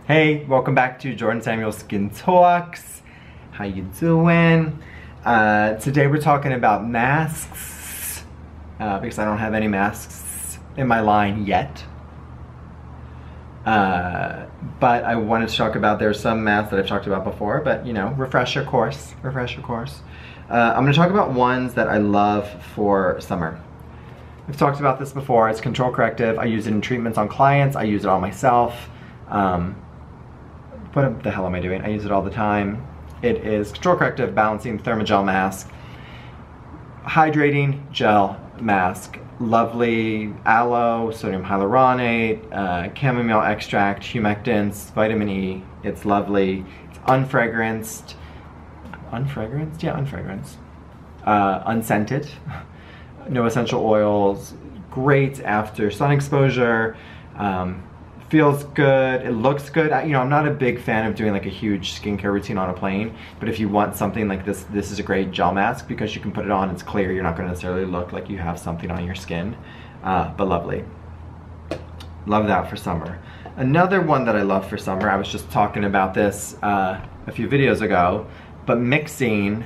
Hey, welcome back to Jordan Samuel Skin Talks. How you doing? Today we're talking about masks because I don't have any masks in my line yet. But I wanted to talk about, there's some masks that I've talked about before, but you know, refresher course. I'm gonna talk about ones that I love for summer. We've talked about this before. It's Control Corrective. I use it in treatments on clients. I use it on myself. What the hell am I doing? I use it all the time. It is Control Corrective Balancing Thermogel Mask. Hydrating Gel Mask. Lovely aloe, sodium hyaluronate, chamomile extract, humectants, vitamin E. It's lovely. It's unfragranced. Unfragranced? Yeah, unfragranced. Unscented. No essential oils. Great after sun exposure. Feels good, it looks good. You know, I'm not a big fan of doing like a huge skincare routine on a plane, but if you want something like this, this is a great gel mask because you can put it on, it's clear, you're not gonna necessarily look like you have something on your skin, but lovely. Love that for summer. Another one that I love for summer, I was just talking about this a few videos ago, but mixing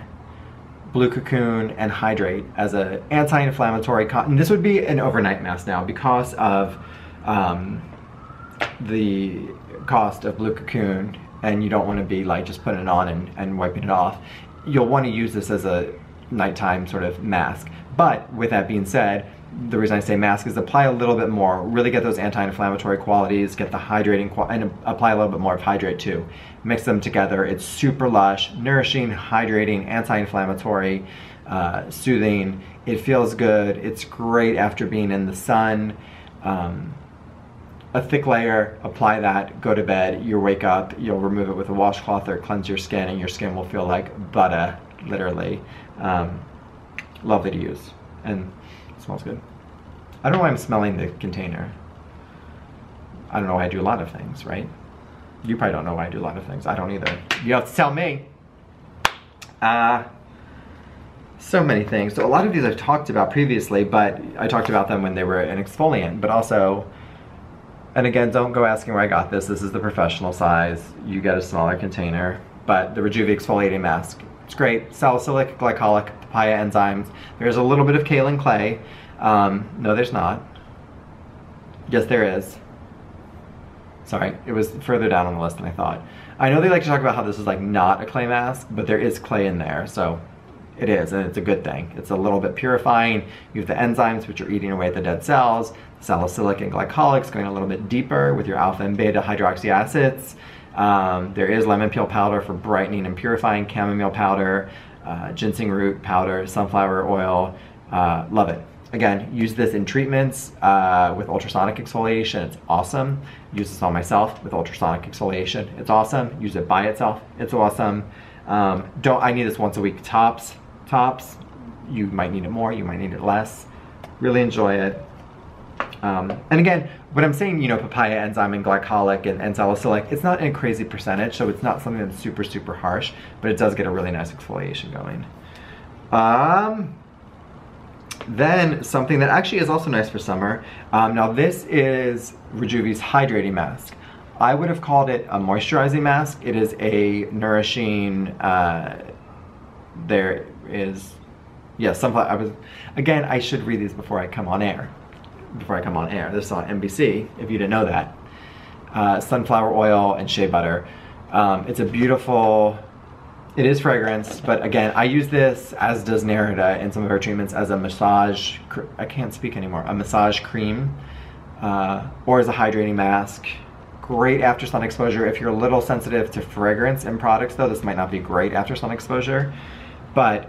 Blue Cocoon and Hydrate as an anti-inflammatory cotton. This would be an overnight mask now because of the cost of Blue Cocoon, and you don't want to be like just putting it on and wiping it off. You'll want to use this as a nighttime sort of mask. But with that being said, the reason I say mask is apply a little bit more, really get those anti-inflammatory qualities, get the hydrating and apply a little bit more of Hydrate too. Mix them together. It's super lush, nourishing, hydrating, anti-inflammatory, soothing. It feels good. It's great after being in the sun. A thick layer, apply that, go to bed, you wake up, you'll remove it with a washcloth or cleanse your skin, and your skin will feel like butter, literally. Lovely to use, and it smells good. I don't know why I'm smelling the container. I don't know why I do a lot of things, right? You probably don't know why I do a lot of things. I don't either. You have to tell me. So many things. So a lot of these I've talked about previously, but I talked about them when they were an exfoliant, but also, and again, don't go asking where I got this. This is the professional size. You get a smaller container. But the Rejuve Exfoliating Mask. It's great. Salicylic, glycolic, papaya enzymes. There's a little bit of kaolin clay. No, there's not. Yes, there is. Sorry, it was further down on the list than I thought. I know they like to talk about how this is like not a clay mask, but there is clay in there, so it is, and it's a good thing. It's a little bit purifying. You have the enzymes, which are eating away at the dead cells. Salicylic and glycolics going a little bit deeper with your alpha and beta hydroxy acids. There is lemon peel powder for brightening and purifying, chamomile powder, ginseng root powder, sunflower oil. Love it. Again, use this in treatments with ultrasonic exfoliation. It's awesome. Use this on myself with ultrasonic exfoliation. It's awesome. Use it by itself. It's awesome. I need this once a week tops. You might need it more, you might need it less. Really enjoy it. And again, when I'm saying, you know, papaya enzyme and glycolic and salicylic, it's not in a crazy percentage, so it's not something that's super, super harsh, but it does get a really nice exfoliation going. Then something that actually is also nice for summer. Now this is Rejuve's Hydrating Mask. I would have called it a moisturizing mask. It is a nourishing, there is, yeah, sunflower. Again, I should read these before I come on air. This is on NBC, if you didn't know that. Sunflower oil and shea butter. It's a beautiful, it is fragrance, but again, I use this, as does Nerida in some of her treatments, as a massage, I can't speak anymore, a massage cream, or as a hydrating mask. Great after sun exposure. If you're a little sensitive to fragrance in products though, this might not be great after sun exposure, but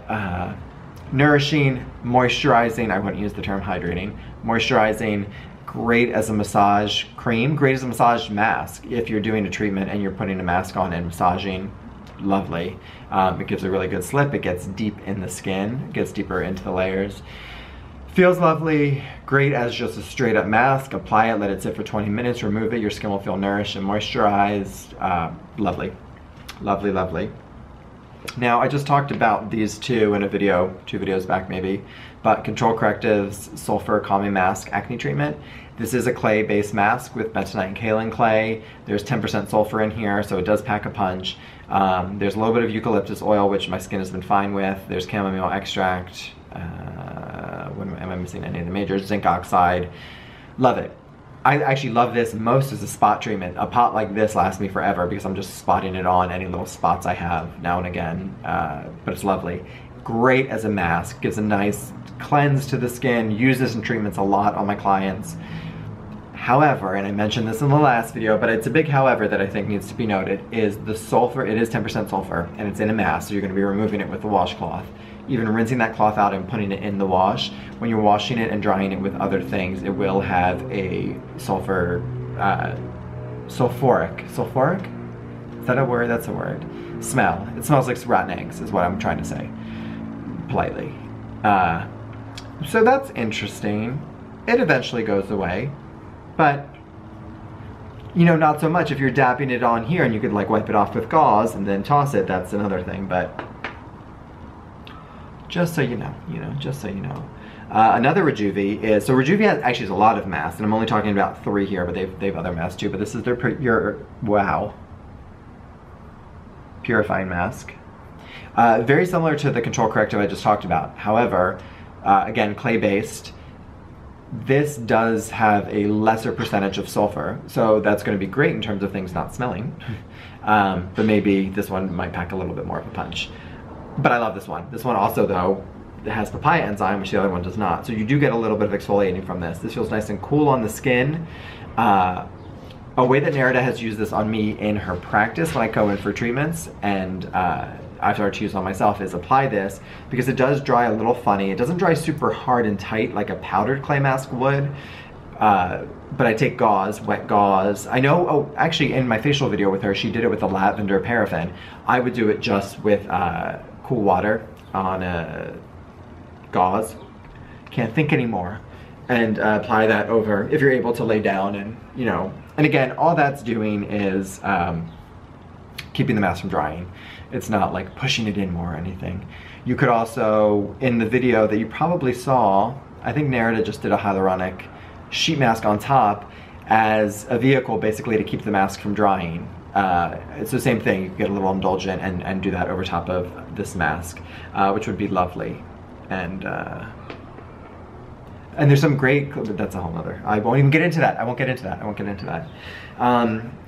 nourishing, moisturizing, I wouldn't use the term hydrating, moisturizing, great as a massage cream, great as a massage mask. If you're doing a treatment and you're putting a mask on and massaging, lovely. It gives a really good slip, it gets deep in the skin, it gets deeper into the layers. Feels lovely, great as just a straight up mask. Apply it, let it sit for 20 minutes, remove it, your skin will feel nourished and moisturized. Lovely, lovely, lovely. Now, I just talked about these two in a video, 2 videos back maybe, but Control Correctives Sulfur Calming Mask Acne Treatment. This is a clay-based mask with bentonite and kaolin clay. There's 10% sulfur in here, so it does pack a punch. There's a little bit of eucalyptus oil, which my skin has been fine with. There's chamomile extract. Am I missing any of the majors? Zinc oxide. Love it. I actually love this most as a spot treatment. A pot like this lasts me forever because I'm just spotting it on any little spots I have now and again, but it's lovely. Great as a mask, gives a nice cleanse to the skin, use this in treatments a lot on my clients. However, and I mentioned this in the last video, but it's a big however that I think needs to be noted, is the sulfur. It is 10% sulfur and it's in a mask, so you're gonna be removing it with the washcloth. Even rinsing that cloth out and putting it in the wash, when you're washing it and drying it with other things, it will have a sulfuric? Is that a word? That's a word. Smell. It smells like rotten eggs is what I'm trying to say, politely. So that's interesting. It eventually goes away, but you know, not so much if you're dabbing it on here and you could like wipe it off with gauze and then toss it, that's another thing, but just so you know, just so you know. Another Rejuve is, so Rejuve actually has a lot of masks, and I'm only talking about 3 here, but they have other masks too, but this is their purifying mask. Very similar to the Control Corrective I just talked about. However, again, clay-based. This does have a lesser percentage of sulfur, so that's going to be great in terms of things not smelling. But maybe this one might pack a little bit more of a punch. But I love this one. This one also, though, it has papaya enzyme, which the other one does not. So you do get a little bit of exfoliating from this. This feels nice and cool on the skin. A way that Nerida has used this on me in her practice when I go in for treatments, and I've started to use on myself, is apply this because it does dry a little funny. It doesn't dry super hard and tight like a powdered clay mask would. But I take gauze, wet gauze. I know, oh, actually in my facial video with her, she did it with the lavender paraffin. I would do it just with cool water on a gauze. Can't think anymore. And apply that over if you're able to lay down, and you know, and again, all that's doing is keeping the mask from drying. It's not like pushing it in more or anything. You could also, in the video that you probably saw, I think Nerida just did a hyaluronic sheet mask on top as a vehicle basically to keep the mask from drying. It's the same thing, you get a little indulgent and do that over top of this mask, which would be lovely. And there's some great, that's a whole nother, I won't even get into that, I won't get into that.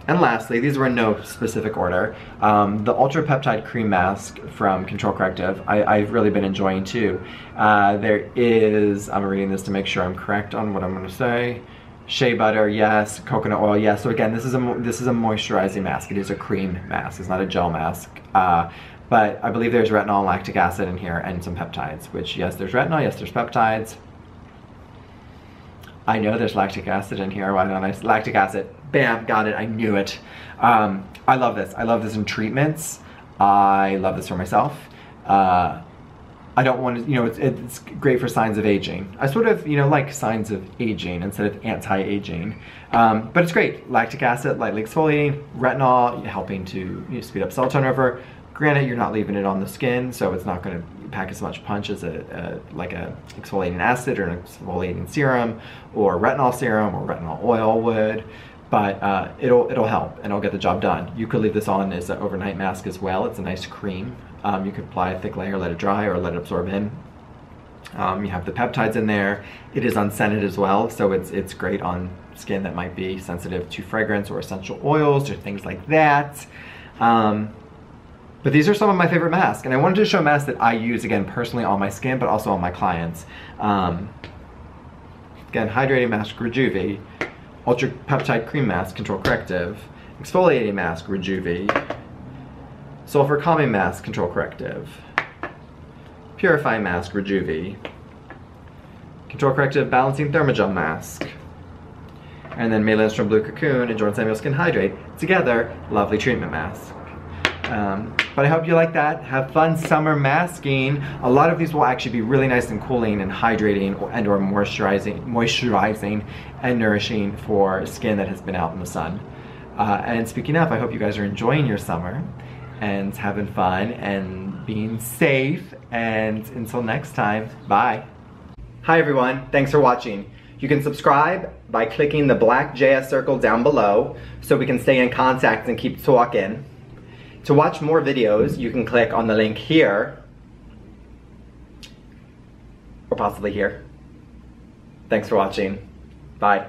And lastly, these were in no specific order, the Ultra Peptide Cream Mask from Control Corrective, I've really been enjoying too. There is, I'm reading this to make sure I'm correct on what I'm going to say, shea butter, yes, coconut oil, yes. So again, this is a moisturizing mask. It is a cream mask, it's not a gel mask. But I believe there's retinol and lactic acid in here and some peptides, which yes, there's retinol, yes, there's peptides. I know there's lactic acid in here, why don't I? Lactic acid, bam, got it, I knew it. I love this. I love this in treatments. I love this for myself. I don't want to, you know, it's great for signs of aging. I sort of, you know, like signs of aging instead of anti-aging. But it's great. Lactic acid, lightly exfoliating, retinol, helping to speed up cell turnover. Granted, you're not leaving it on the skin, so it's not going to pack as much punch as like a exfoliating acid or an exfoliating serum or retinol serum or retinol oil would. But it'll help and it'll get the job done. You could leave this on as an overnight mask as well. It's a nice cream. You could apply a thick layer, let it dry, or let it absorb in. You have the peptides in there. It is unscented as well, so it's great on skin that might be sensitive to fragrance or essential oils or things like that. But these are some of my favorite masks, and I wanted to show masks that I use, again, personally on my skin, but also on my clients. Again, Hydrating Mask, Rejuve, Ultra Peptide Cream Mask, Control Corrective, Exfoliating Mask, Rejuve, Sulfur Calming Mask, Control Corrective, Purifying Mask, Rejuve, Control Corrective Balancing Thermogel Mask, and then May Lindstrom Blue Cocoon and Jordan Samuel Skin Hydrate. Together, lovely treatment mask. But I hope you like that. Have fun summer masking. A lot of these will actually be really nice and cooling and hydrating and or moisturizing and nourishing for skin that has been out in the sun. And speaking of, I hope you guys are enjoying your summer and having fun and being safe. And until next time, bye. Hi everyone, thanks for watching. You can subscribe by clicking the black JS circle down below so we can stay in contact and keep talking. To watch more videos, you can click on the link here, or possibly here. Thanks for watching. Bye.